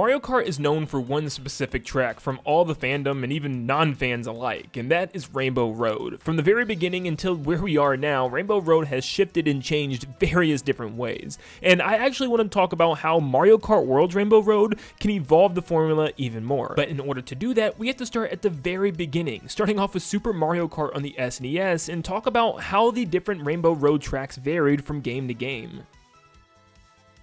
Mario Kart is known for one specific track from all the fandom and even non-fans alike, and that is Rainbow Road. From the very beginning until where we are now, Rainbow Road has shifted and changed various different ways. And I actually want to talk about how Mario Kart World's Rainbow Road can evolve the formula even more. But in order to do that, we have to start at the very beginning, starting off with Super Mario Kart on the SNES, and talk about how the different Rainbow Road tracks varied from game to game.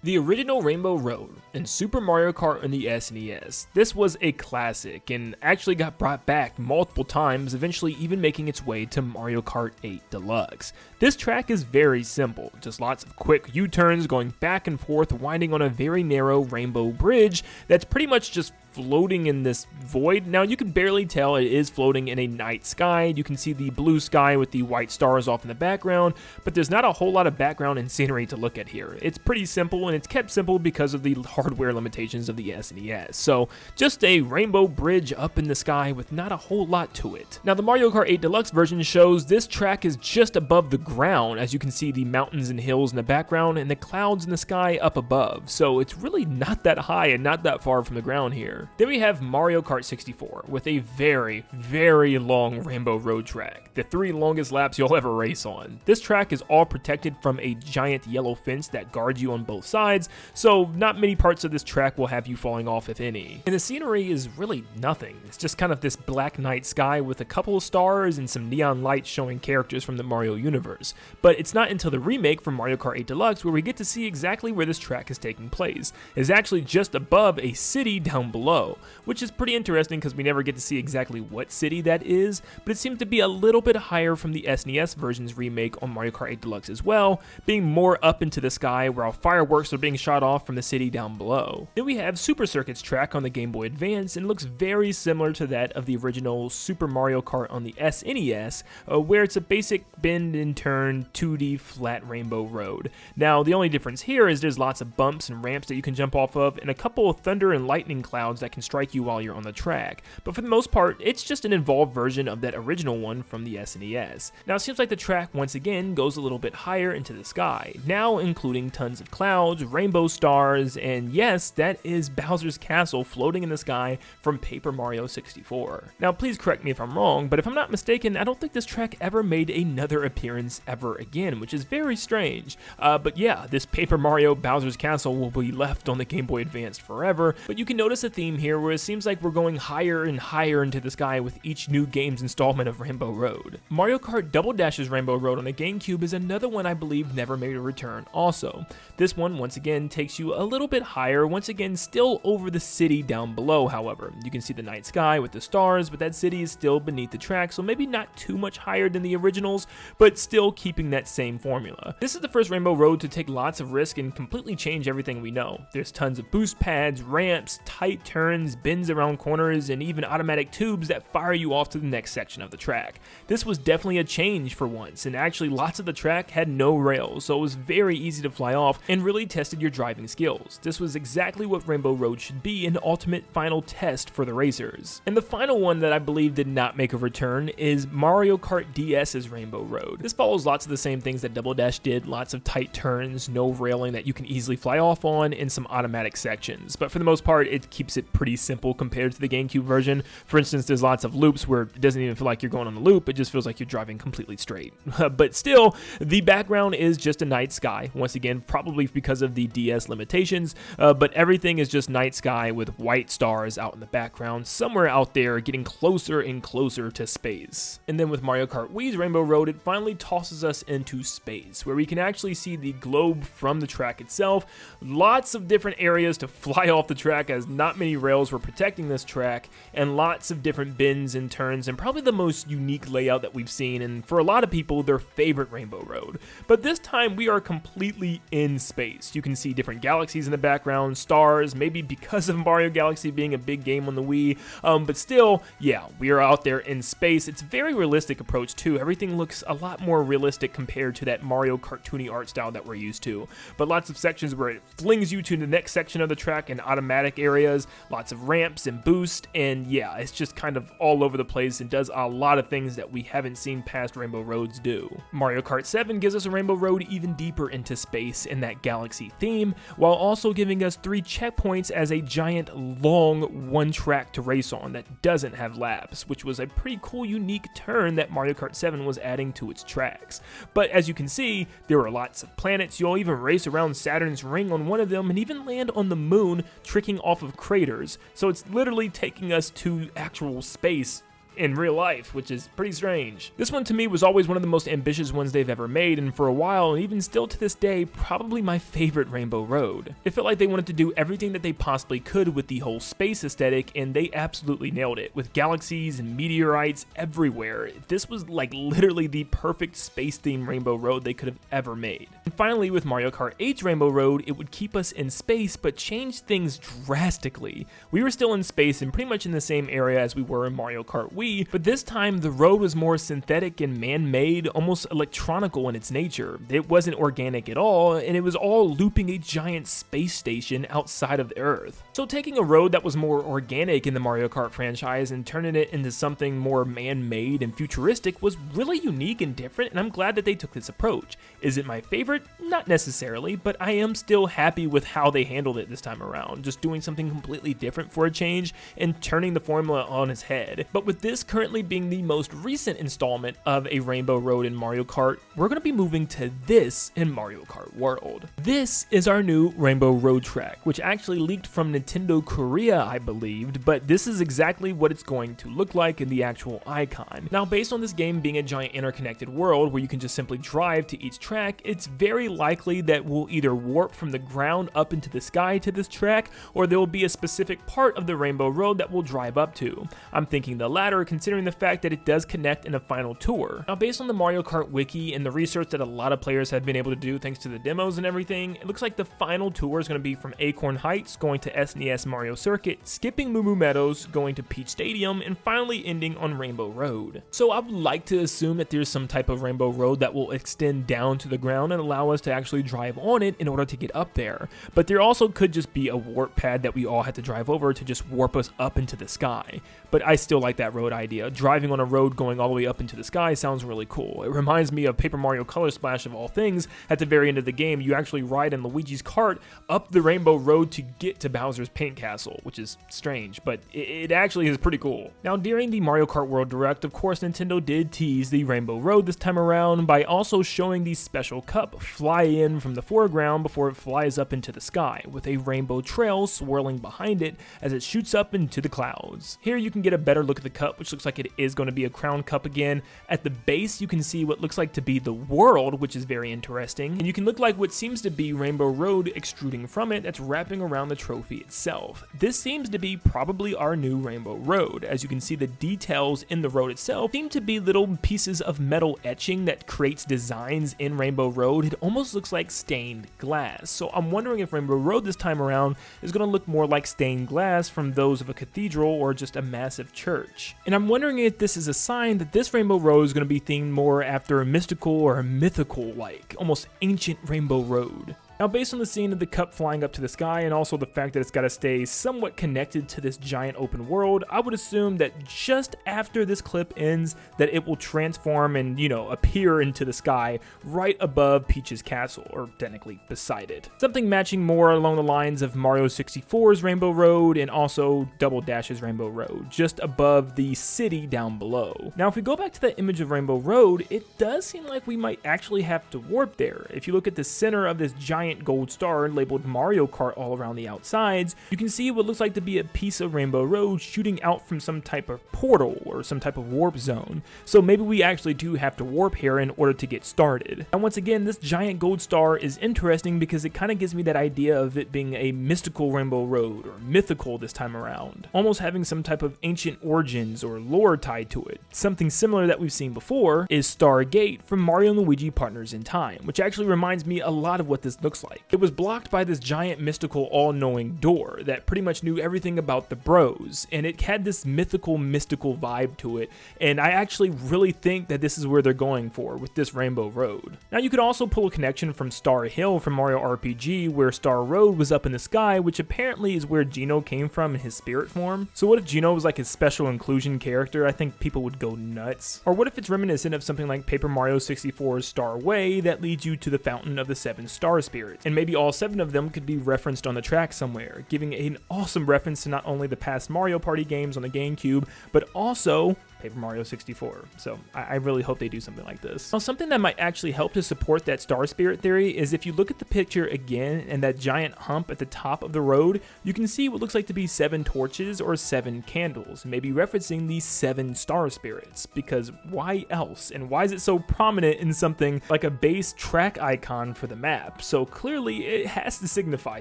The original Rainbow Road in Super Mario Kart on the SNES. This was a classic and actually got brought back multiple times, eventually even making its way to Mario Kart 8 Deluxe. This track is very simple, just lots of quick U-turns going back and forth, winding on a very narrow rainbow bridge that's pretty much just floating in this void. Now you can barely tell it is floating in a night sky. You can see the blue sky with the white stars off in the background, but there's not a whole lot of background and scenery to look at here. It's pretty simple, and it's kept simple because of the hardware limitations of the SNES. So just a rainbow bridge up in the sky with not a whole lot to it. Now the Mario Kart 8 Deluxe version shows this track is just above the ground, as you can see the mountains and hills in the background and the clouds in the sky up above. So it's really not that high and not that far from the ground here. Then we have Mario Kart 64 with a very, very long Rainbow Road track, the 3 longest laps you'll ever race on. This track is all protected from a giant yellow fence that guards you on both sides, so not many parts of this track will have you falling off, if any. And the scenery is really nothing. It's just kind of this black night sky with a couple of stars and some neon lights showing characters from the Mario universe. But it's not until the remake from Mario Kart 8 Deluxe where we get to see exactly where this track is taking place. It's actually just above a city down below, which is pretty interesting because we never get to see exactly what city that is, but it seems to be a little bit higher from the SNES version's remake on Mario Kart 8 Deluxe as well, being more up into the sky while fireworks are being shot off from the city down below. Then we have Super Circuit's track on the Game Boy Advance, and looks very similar to that of the original Super Mario Kart on the SNES, where it's a basic bend and turn 2D flat rainbow road. Now the only difference here is there's lots of bumps and ramps that you can jump off of, and a couple of thunder and lightning clouds that can strike you while you're on the track, but for the most part it's just an involved version of that original one from the SNES. Now it seems like the track once again goes a little bit higher into the sky, now including tons of clouds, rainbow stars, and yes, that is Bowser's castle floating in the sky from Paper Mario 64. Now please correct me if I'm wrong, but if I'm not mistaken, I don't think this track ever made another appearance ever again, which is very strange. But yeah, this Paper Mario Bowser's castle will be left on the Game Boy Advance forever, but you can notice a theme here where it seems like we're going higher and higher into the sky with each new game's installment of Rainbow Road. Mario Kart Double Dash's Rainbow Road on the GameCube is another one I believe never made a return also. This one once again takes you a little bit higher, once again still over the city down below. However, you can see the night sky with the stars, but that city is still beneath the track, so maybe not too much higher than the originals, but still keeping that same formula. This is the first Rainbow Road to take lots of risk and completely change everything we know. There's tons of boost pads, ramps, tight turns, bends around corners, and even automatic tubes that fire you off to the next section of the track. This was definitely a change for once, and actually lots of the track had no rails, so it was very easy to fly off and really tested your driving skills. This was exactly what Rainbow Road should be, an ultimate final test for the racers. And the final one that I believe did not make a return is Mario Kart DS's Rainbow Road. This follows lots of the same things that Double Dash did, lots of tight turns, no railing that you can easily fly off on, and some automatic sections. But for the most part, it keeps it pretty simple compared to the GameCube version. For instance, there's lots of loops where it doesn't even feel like you're going on the loop, it just feels like you're driving completely straight. But still, the background is just a night sky, once again, probably because of the DS limitations, but everything is just night sky with white stars out in the background, somewhere out there getting closer and closer to space. And then with Mario Kart Wii's Rainbow Road, it finally tosses us into space, where we can actually see the globe from the track itself, lots of different areas to fly off the track as not many rails were protecting this track, and lots of different bends and turns, and probably the most unique layout that we've seen, and for a lot of people, their favorite Rainbow Road. But this time, we are completely in space. You can see different galaxies in the background, stars, maybe because of Mario Galaxy being a big game on the Wii, but still, yeah, we are out there in space. It's a very realistic approach too. Everything looks a lot more realistic compared to that Mario cartoony art style that we're used to. But lots of sections where it flings you to the next section of the track and automatic areas, lots of ramps and boost, and yeah, it's just kind of all over the place and does a lot of things that we haven't seen past Rainbow Roads do. Mario Kart 7 gives us a Rainbow Road even deeper into space in that galaxy theme, while also giving us 3 checkpoints as a giant long one track to race on that doesn't have laps, which was a pretty cool unique turn that Mario Kart 7 was adding to its tracks. But as you can see, there are lots of planets. You'll even race around Saturn's ring on one of them and even land on the moon, tricking off of craters. So it's literally taking us to actual space in real life, which is pretty strange. This one to me was always one of the most ambitious ones they've ever made, and for a while, and even still to this day, probably my favorite Rainbow Road. It felt like they wanted to do everything that they possibly could with the whole space aesthetic, and they absolutely nailed it, with galaxies and meteorites everywhere. This was like literally the perfect space-themed Rainbow Road they could have ever made. And finally, with Mario Kart 8's Rainbow Road, it would keep us in space, but change things drastically. We were still in space and pretty much in the same area as we were in Mario Kart Wii, but this time the road was more synthetic and man-made, almost electronical in its nature. It wasn't organic at all, and it was all looping a giant space station outside of the Earth. So taking a road that was more organic in the Mario Kart franchise and turning it into something more man-made and futuristic was really unique and different, and I'm glad that they took this approach. Is it my favorite? Not necessarily, but I am still happy with how they handled it this time around, just doing something completely different for a change and turning the formula on its head. But with this currently being the most recent installment of a Rainbow Road in Mario Kart, we're going to be moving to this in Mario Kart World. This is our new Rainbow Road track, which actually leaked from Nintendo Korea, I believed, but this is exactly what it's going to look like in the actual icon. Now, based on this game being a giant interconnected world where you can just simply drive to each track, it's very likely that we'll either warp from the ground up into the sky to this track, or there will be a specific part of the Rainbow Road that we'll drive up to. I'm thinking the latter, considering the fact that it does connect in a final tour. Now, based on the Mario Kart wiki and the research that a lot of players have been able to do thanks to the demos and everything, it looks like the final tour is going to be from Acorn Heights, going to SNES Mario Circuit, skipping Moo Moo Meadows, going to Peach Stadium, and finally ending on Rainbow Road. So I would like to assume that there's some type of Rainbow Road that will extend down to the ground and allow us to actually drive on it in order to get up there. But there also could just be a warp pad that we all had to drive over to just warp us up into the sky. But I still like that road idea. Driving on a road going all the way up into the sky sounds really cool. It reminds me of Paper Mario Color Splash of all things. At the very end of the game, you actually ride in Luigi's cart up the Rainbow Road to get to Bowser's Paint Castle, which is strange, but it actually is pretty cool. Now, during the Mario Kart World Direct, of course, Nintendo did tease the Rainbow Road this time around by also showing the special cup fly in from the foreground before it flies up into the sky, with a rainbow trail swirling behind it as it shoots up into the clouds. Here you can get a better look at the cup, which looks like it is going to be a crown cup again. At the base, you can see what looks like to be the world, which is very interesting, and you can look like what seems to be Rainbow Road extruding from it that's wrapping around the trophy itself. This seems to be probably our new Rainbow Road. As you can see, the details in the road itself seem to be little pieces of metal etching that creates designs in Rainbow Road. It almost looks like stained glass, so I'm wondering if Rainbow Road this time around is going to look more like stained glass from those of a cathedral or just a massive church. And I'm wondering if this is a sign that this Rainbow Road is going to be themed more after a mystical or a mythical, like almost ancient Rainbow Road. Now, based on the scene of the cup flying up to the sky and also the fact that it's got to stay somewhat connected to this giant open world, I would assume that just after this clip ends that it will transform and, appear into the sky right above Peach's castle, or technically beside it. Something matching more along the lines of Mario 64's Rainbow Road and also Double Dash's Rainbow Road, just above the city down below. Now, if we go back to the image of Rainbow Road, it does seem like we might actually have to warp there. If you look at the center of this giant gold star labeled Mario Kart all around the outsides, you can see what looks like to be a piece of Rainbow Road shooting out from some type of portal or some type of warp zone. So maybe we actually do have to warp here in order to get started. And once again, this giant gold star is interesting because it kind of gives me that idea of it being a mystical Rainbow Road, or mythical this time around, almost having some type of ancient origins or lore tied to it. Something similar that we've seen before is Stargate from Mario and Luigi Partners in Time, which actually reminds me a lot of what this looks looks like. It was blocked by this giant mystical all-knowing door that pretty much knew everything about the bros, and it had this mythical vibe to it, and I actually really think that this is where they're going for with this Rainbow Road. Now you could also pull a connection from Star Hill from Mario RPG, where Star Road was up in the sky, which apparently is where Geno came from in his spirit form. So what if Geno was like his special inclusion character? I think people would go nuts. Or what if it's reminiscent of something like Paper Mario 64's Star Way that leads you to the Fountain of the 7 Star Spirits, and maybe all 7 of them could be referenced on the track somewhere, giving an awesome reference to not only the past Mario Party games on the GameCube, but also Paper Mario 64. So I really hope they do something like this. Now, something that might actually help to support that Star Spirit theory is if you look at the picture again and that giant hump at the top of the road, you can see what looks like to be 7 torches or 7 candles, maybe referencing these 7 Star Spirits, because why else? And why is it so prominent in something like a base track icon for the map? So clearly it has to signify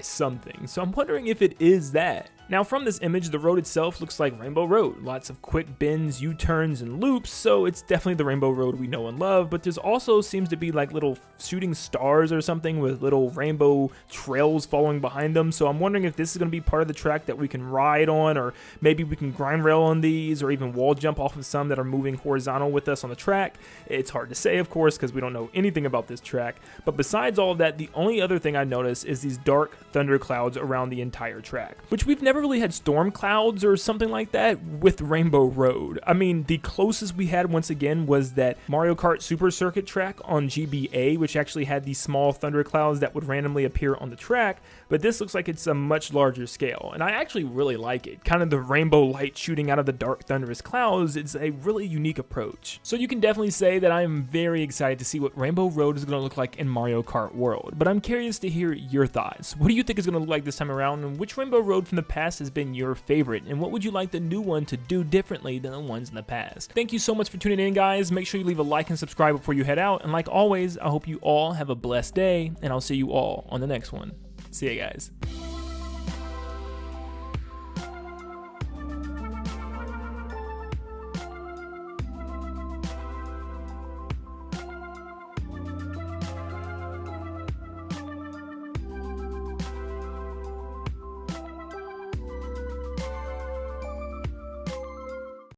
something. So I'm wondering if it is that. Now from this image, the road itself looks like Rainbow Road. Lots of quick bends, U-turns, and loops, so it's definitely the Rainbow Road we know and love, but there's also seems to be like little shooting stars or something with little rainbow trails following behind them, so I'm wondering if this is going to be part of the track that we can ride on, or maybe we can grind rail on these, or even wall jump off of some that are moving horizontal with us on the track. It's hard to say, of course, because we don't know anything about this track, but besides all of that, the only other thing I noticed is these dark thunder clouds around the entire track, which we've never really had storm clouds or something like that with Rainbow Road. I mean, the closest we had once again was that Mario Kart Super Circuit track on GBA, which actually had these small thunder clouds that would randomly appear on the track, but this looks like it's a much larger scale, and I actually really like it. Kind of the rainbow light shooting out of the dark thunderous clouds. It's a really unique approach. So you can definitely say that I am very excited to see what Rainbow Road is going to look like in Mario Kart World, but I'm curious to hear your thoughts. What do you think is going to look like this time around, and which Rainbow Road from the past has been your favorite, and what would you like the new one to do differently than the ones in the past? Thank you so much for tuning in, guys. Make sure you leave a like and subscribe before you head out, and like always, I hope you all have a blessed day, and I'll see you all on the next one. See ya, guys.